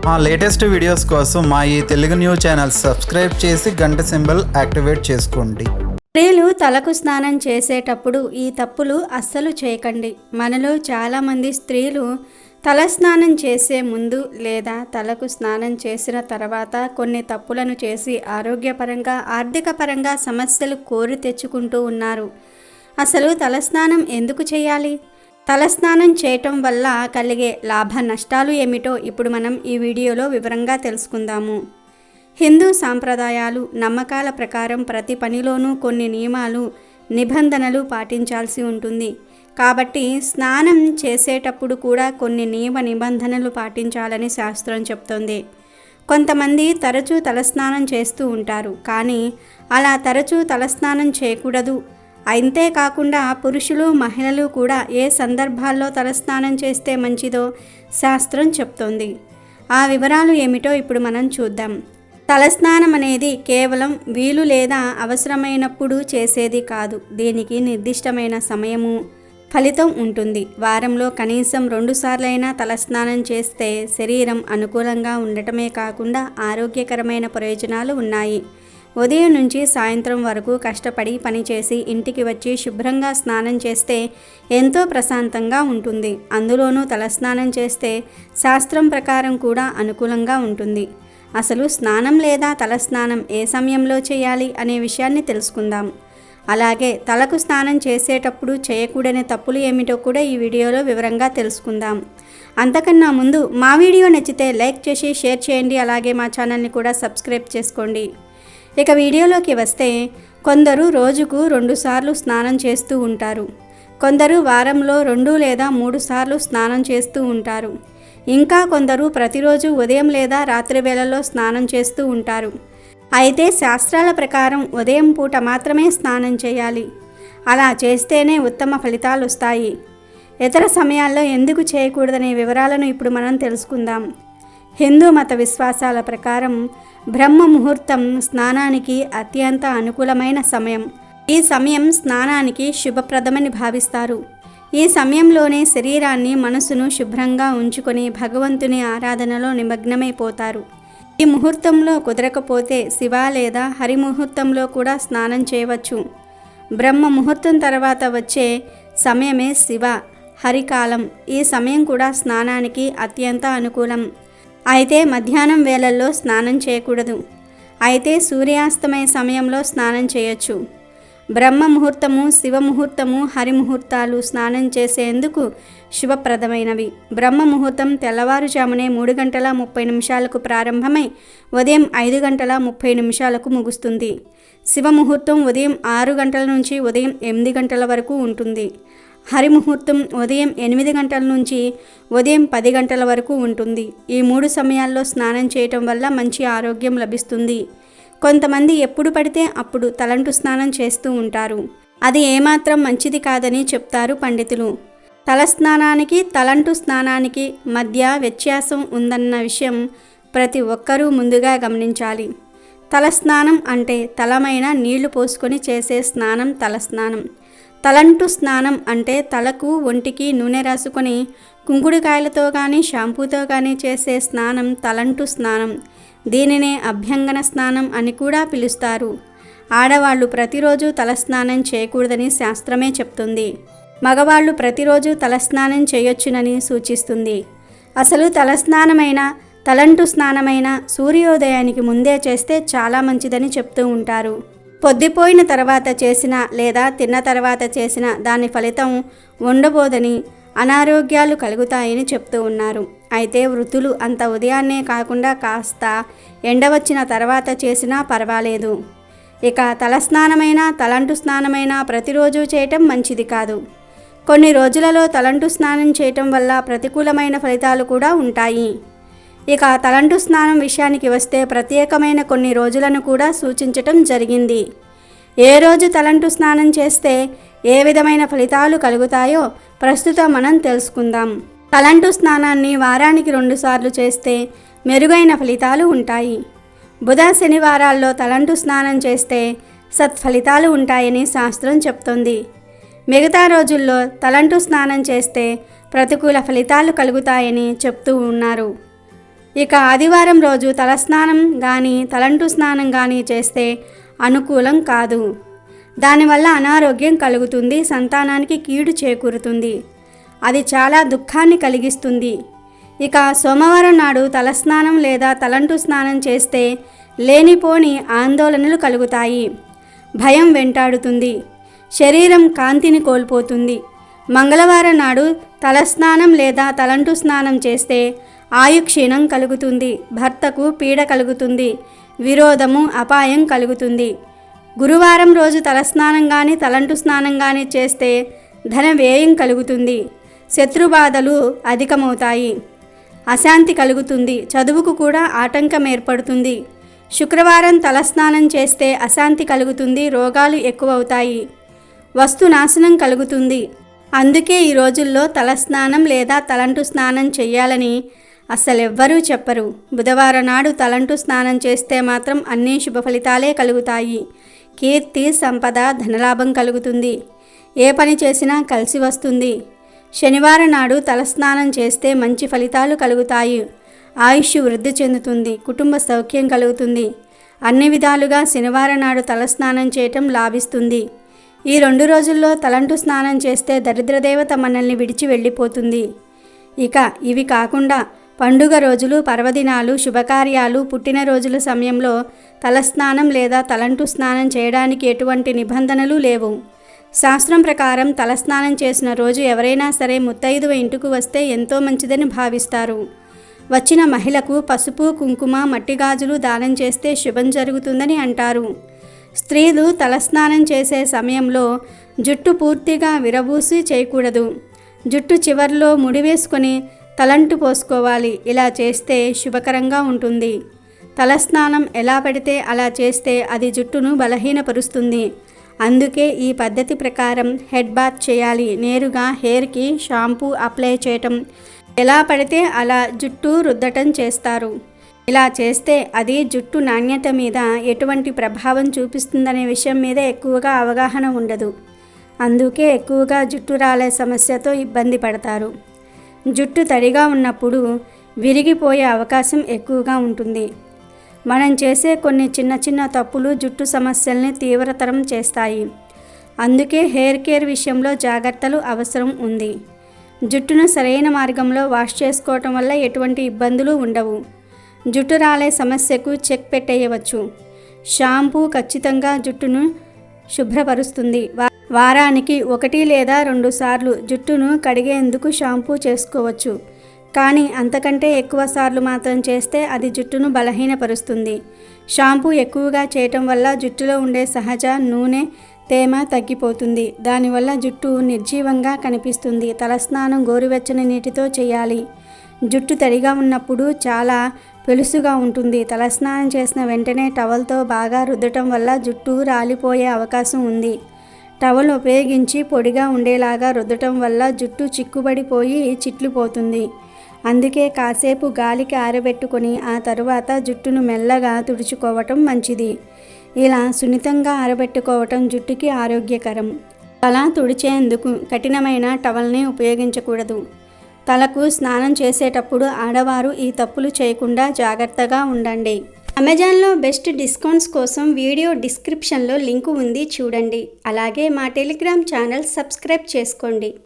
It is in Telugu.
మా లేటెస్ట్ వీడియోస్ కోసం మా ఈ తెలుగు న్యూస్ ఛానల్ సబ్స్క్రైబ్ చేసి గంట సింబల్ యాక్టివేట్ చేసుకోండి. స్త్రీలు తలకు స్నానం చేసేటప్పుడు ఈ తప్పులు అస్సలు చేయకండి. మనలో చాలామంది స్త్రీలు తల స్నానం చేసే ముందు లేదా తలకు స్నానం చేసిన తర్వాత కొన్ని తప్పులను చేసి ఆరోగ్యపరంగా ఆర్థిక పరంగా సమస్యలు కోరి తెచ్చుకుంటూ ఉన్నారు. అసలు తలస్నానం ఎందుకు చేయాలి? తలస్నానం చేయటం వల్ల కలిగే లాభ నష్టాలు ఏమిటో ఇప్పుడు మనం ఈ వీడియోలో వివరంగా తెలుసుకుందాము. హిందూ సాంప్రదాయాలు నమ్మకాల ప్రకారం ప్రతి పనిలోనూ కొన్ని నియమాలు నిబంధనలు పాటించాల్సి ఉంటుంది. కాబట్టి స్నానం చేసేటప్పుడు కూడా కొన్ని నియమ నిబంధనలు పాటించాలని శాస్త్రం చెప్తోంది. కొంతమంది తరచూ తలస్నానం చేస్తూ ఉంటారు, కానీ అలా తరచూ తలస్నానం చేయకూడదు. అంతేకాకుండా పురుషులు మహిళలు కూడా ఏ సందర్భాల్లో తలస్నానం చేస్తే మంచిదో శాస్త్రం చెప్తోంది. ఆ వివరాలు ఏమిటో ఇప్పుడు మనం చూద్దాం. తలస్నానం అనేది కేవలం వీలు లేదా అవసరమైనప్పుడు చేసేది కాదు. దీనికి నిర్దిష్టమైన సమయము, ఫలితం ఉంటుంది. వారంలో కనీసం 2 సార్లైనా తలస్నానం చేస్తే శరీరం అనుకూలంగా ఉండటమే కాకుండా ఆరోగ్యకరమైన ప్రయోజనాలు ఉన్నాయి. ఉదయం నుంచి సాయంత్రం వరకు కష్టపడి పనిచేసి ఇంటికి వచ్చి శుభ్రంగా స్నానం చేస్తే ఎంతో ప్రశాంతంగా ఉంటుంది. అందులోనూ తలస్నానం చేస్తే శాస్త్రం ప్రకారం కూడా అనుకూలంగా ఉంటుంది. అసలు స్నానం లేదా తలస్నానం ఏ సమయంలో చేయాలి అనే విషయాన్ని తెలుసుకుందాం. అలాగే తలకు స్నానం చేసేటప్పుడు చేయకూడని తప్పులు ఏమిటో కూడా ఈ వీడియోలో వివరంగా తెలుసుకుందాం. అంతకన్నా ముందు మా వీడియో నచ్చితే లైక్ చేసి షేర్ చేయండి. అలాగే మా ఛానల్ని కూడా సబ్స్క్రైబ్ చేసుకోండి. ఇక వీడియోలోకి వస్తే, కొందరు రోజుకు 2 సార్లు స్నానం చేస్తూ ఉంటారు. కొందరు వారంలో 2 లేదా 3 సార్లు స్నానం చేస్తూ ఉంటారు. ఇంకా కొందరు ప్రతిరోజు ఉదయం లేదా రాత్రి వేళల్లో స్నానం చేస్తూ ఉంటారు. అయితే శాస్త్రాల ప్రకారం ఉదయం పూట మాత్రమే స్నానం చేయాలి. అలా చేస్తేనే ఉత్తమ ఫలితాలు వస్తాయి. ఇతర సమయాల్లో ఎందుకు చేయకూడదనే వివరాలను ఇప్పుడు మనం తెలుసుకుందాం. హిందూ మత విశ్వాసాల ప్రకారం బ్రహ్మ ముహూర్తం స్నానానికి అత్యంత అనుకూలమైన సమయం. ఈ సమయం స్నానానికి శుభప్రదమని భావిస్తారు. ఈ సమయంలోనే శరీరాన్ని మనసును శుభ్రంగా ఉంచుకొని భగవంతుని ఆరాధనలో నిమగ్నమైపోతారు. ఈ ముహూర్తంలో కుదరకపోతే శివ లేదా హరి ముహూర్తంలో కూడా స్నానం చేయవచ్చు. బ్రహ్మ ముహూర్తం తర్వాత వచ్చే సమయమే శివ హరికాలం. ఈ సమయం కూడా స్నానానికి అత్యంత అనుకూలం. అయితే మధ్యాహ్నం వేళల్లో స్నానం చేయకూడదు. అయితే సూర్యాస్తమయ సమయంలో స్నానం చేయొచ్చు. బ్రహ్మ ముహూర్తము, శివ ముహూర్తము, హరి ముహూర్తాలు స్నానం చేసేందుకు శుభప్రదమైనవి. బ్రహ్మ ముహూర్తం తెల్లవారుజామునే 3:30 ప్రారంభమై ఉదయం 5:30 ముగుస్తుంది. శివ ముహూర్తం ఉదయం 6 గంటల నుంచి ఉదయం 8 గంటల వరకు ఉంటుంది. హరి ముహూర్తం ఉదయం 8 గంటల నుంచి ఉదయం 10 గంటల వరకు ఉంటుంది. ఈ 3 సమయాల్లో స్నానం చేయటం వల్ల మంచి ఆరోగ్యం లభిస్తుంది. కొంతమంది ఎప్పుడు పడితే అప్పుడు తలంటు స్నానం చేస్తూ ఉంటారు. అది ఏమాత్రం మంచిది కాదని చెప్తారు పండితులు. తలస్నానానికి తలంటు స్నానానికి మధ్య వ్యత్యాసం ఉందన్న విషయం ప్రతి ఒక్కరూ ముందుగా గమనించాలి. తలస్నానం అంటే తలమైన నీళ్లు పోసుకొని చేసే స్నానం తలస్నానం. తలంటు స్నానం అంటే తలకు ఒంటికి నూనె రాసుకొని కుంకుడుకాయలతో కానీ షాంపూతో కానీ చేసే స్నానం తలంటు స్నానం. దీనినే అభ్యంగన స్నానం అని కూడా పిలుస్తారు. ఆడవాళ్ళు ప్రతిరోజు తలస్నానం చేయకూడదని శాస్త్రమే చెప్తుంది. మగవాళ్ళు ప్రతిరోజు తలస్నానం చేయొచ్చునని సూచిస్తుంది. అసలు తలస్నానమైన తలంటు స్నానమైన సూర్యోదయానికి ముందే చేస్తే చాలా మంచిదని చెప్తూ ఉంటారు. పొద్దుపోయిన తర్వాత చేసిన లేదా తిన్న తర్వాత చేసిన దాని ఫలితం ఉండబోదని, అనారోగ్యాలు కలుగుతాయని చెప్తూ ఉన్నారు. అయితే వృద్ధులు అంత ఉదయాన్నే కాకుండా కాస్త ఎండ వచ్చిన తర్వాత చేసినా పర్వాలేదు. ఇక తలస్నానమైనా తలంటు స్నానమైనా ప్రతిరోజు చేయటం మంచిది కాదు. కొన్ని రోజులలో తలంటు స్నానం చేయటం వల్ల ప్రతికూలమైన ఫలితాలు కూడా ఉంటాయి. ఇక తలంటు స్నానం విషయానికి వస్తే ప్రత్యేకమైన కొన్ని రోజులను కూడా సూచించటం జరిగింది. ఏ రోజు తలంటు స్నానం చేస్తే ఏ విధమైన ఫలితాలు కలుగుతాయో ప్రస్తుతం మనం తెలుసుకుందాం. తలంటు స్నానాన్ని వారానికి 2 సార్లు చేస్తే మెరుగైన ఫలితాలు ఉంటాయి. బుధ శనివారాల్లో తలంటు స్నానం చేస్తే సత్ఫలితాలు ఉంటాయని శాస్త్రం చెప్తోంది. మిగతా రోజుల్లో తలంటు స్నానం చేస్తే ప్రతికూల ఫలితాలు కలుగుతాయని చెప్తూ ఉన్నారు. ఇక ఆదివారం రోజు తలస్నానం కానీ తలంటు స్నానం కానీ చేస్తే అనుకూలం కాదు. దానివల్ల అనారోగ్యం కలుగుతుంది, సంతానానికి కీడు చేకూరుతుంది, అది చాలా దుఃఖాన్ని కలిగిస్తుంది. ఇక సోమవారం నాడు తలస్నానం లేదా తలంటు స్నానం చేస్తే లేనిపోని ఆందోళనలు కలుగుతాయి, భయం వెంటాడుతుంది, శరీరం కాంతిని కోల్పోతుంది. మంగళవారం నాడు తలస్నానం లేదా తలంటు స్నానం చేస్తే ఆయుక్షీణం కలుగుతుంది, భర్తకు పీడ కలుగుతుంది, విరోధము అపాయం కలుగుతుంది. గురువారం రోజు తలస్నానం కానీ తలంటు స్నానం కానీ చేస్తే ధన వ్యయం కలుగుతుంది, శత్రుబాధలు అధికమవుతాయి, అశాంతి కలుగుతుంది, చదువుకు కూడా ఆటంకం ఏర్పడుతుంది. శుక్రవారం తలస్నానం చేస్తే అశాంతి కలుగుతుంది, రోగాలు ఎక్కువవుతాయి, వస్తు నాశనం కలుగుతుంది. అందుకే ఈ రోజుల్లో తలస్నానం లేదా తలంటు స్నానం చేయాలని అస్సలెవ్వరూ చెప్పరు. బుధవారం నాడు తలంటు స్నానం చేస్తే మాత్రం అన్ని శుభ ఫలితాలే కలుగుతాయి, కీర్తి, సంపద, ధనలాభం కలుగుతుంది, ఏ పని చేసినా కలిసి వస్తుంది. శనివారం నాడు తలస్నానం చేస్తే మంచి ఫలితాలు కలుగుతాయి, ఆయుష్ వృద్ధి చెందుతుంది, కుటుంబ సౌఖ్యం కలుగుతుంది. అన్ని విధాలుగా శనివారం నాడు తలస్నానం చేయటం లాభిస్తుంది. ఈ 2 రోజుల్లో తలంటు స్నానం చేస్తే దరిద్రదేవత మనల్ని విడిచి వెళ్ళిపోతుంది. ఇక ఇవి కాకుండా పండుగ రోజులు, పర్వదినాలు, శుభకార్యాలు, పుట్టినరోజుల సమయంలో తలస్నానం లేదా తలంటు స్నానం చేయడానికి ఎటువంటి నిబంధనలు లేవు. శాస్త్రం ప్రకారం తలస్నానం చేసిన రోజు ఎవరైనా సరే ముత్తైదువ ఇంటికి వస్తే ఎంతో మంచిదని భావిస్తారు. వచ్చిన మహిళకు పసుపు, కుంకుమ, మట్టి గాజులు దానం చేస్తే శుభం జరుగుతుందని అంటారు. స్త్రీలు తలస్నానం చేసే సమయంలో జుట్టు పూర్తిగా విరబూసి చేయకూడదు. జుట్టు చివర్లో ముడివేసుకొని తలంటు పోసుకోవాలి. ఇలా చేస్తే శుభకరంగా ఉంటుంది. తలస్నానం ఎలా పడితే అలా చేస్తే అది జుట్టును బలహీనపరుస్తుంది. అందుకే ఈ పద్ధతి ప్రకారం హెడ్ బాత్ చేయాలి. నేరుగా హెయిర్కి షాంపూ అప్లై చేయటం, ఎలా పడితే అలా జుట్టు రుద్దటం చేస్తారు. ఇలా చేస్తే అది జుట్టు నాణ్యత మీద ఎటువంటి ప్రభావం చూపిస్తుందనే విషయం మీద ఎక్కువగా అవగాహన ఉండదు. అందుకే ఎక్కువగా జుట్టు రాలే సమస్యతో ఇబ్బంది పడతారు. జుట్టు తడిగా ఉన్నప్పుడు విరిగిపోయే అవకాశం ఎక్కువగా ఉంటుంది. మనం చేసే కొన్ని చిన్న చిన్న తప్పులు జుట్టు సమస్యల్ని తీవ్రతరం చేస్తాయి. అందుకే హెయిర్ కేర్ విషయంలో జాగ్రత్తలు అవసరం ఉంది. జుట్టును సరైన మార్గంలో వాష్ చేసుకోవటం వల్ల ఎటువంటి ఇబ్బందులు ఉండవు. జుట్టు రాలే సమస్యకు చెక్ పెట్టేయవచ్చు. షాంపూ ఖచ్చితంగా జుట్టును శుభ్రపరుస్తుంది. వారానికి 1 లేదా 2 సార్లు జుట్టును కడిగేందుకు షాంపూ చేసుకోవచ్చు. కానీ అంతకంటే ఎక్కువ సార్లు మాత్రం చేస్తే అది జుట్టును బలహీనపరుస్తుంది. షాంపూ ఎక్కువగా చేయటం వల్ల జుట్టులో ఉండే సహజ నూనె, తేమ తగ్గిపోతుంది. దానివల్ల జుట్టు నిర్జీవంగా కనిపిస్తుంది. తలస్నానం గోరువెచ్చని నీటితో చేయాలి. జుట్టు తడిగా ఉన్నప్పుడు చాలా పెలుసుగా ఉంటుంది. తలస్నానం చేసిన వెంటనే టవల్తో బాగా రుద్దటం వల్ల జుట్టు రాలిపోయే అవకాశం ఉంది. టవల్ ఉపయోగించి పొడిగా ఉండేలాగా రుద్దటం వల్ల జుట్టు చిక్కుబడిపోయి చిట్లిపోతుంది. అందుకే కాసేపు గాలికి ఆరబెట్టుకొని ఆ తరువాత జుట్టును మెల్లగా తుడుచుకోవటం మంచిది. ఇలా సున్నితంగా ఆరబెట్టుకోవటం జుట్టుకి ఆరోగ్యకరం. తల తుడిచేందుకు కఠినమైన టవల్ని ఉపయోగించకూడదు. తలకు స్నానం చేసేటప్పుడు ఆడవారు ఈ తప్పులు చేయకుండా జాగ్రత్తగా ఉండండి. అమెజాన్లో బెస్ట్ డిస్కౌంట్స్ కోసం వీడియో డిస్క్రిప్షన్లో లింకు ఉంది, చూడండి. అలాగే మా టెలిగ్రామ్ ఛానల్ సబ్స్క్రైబ్ చేసుకోండి.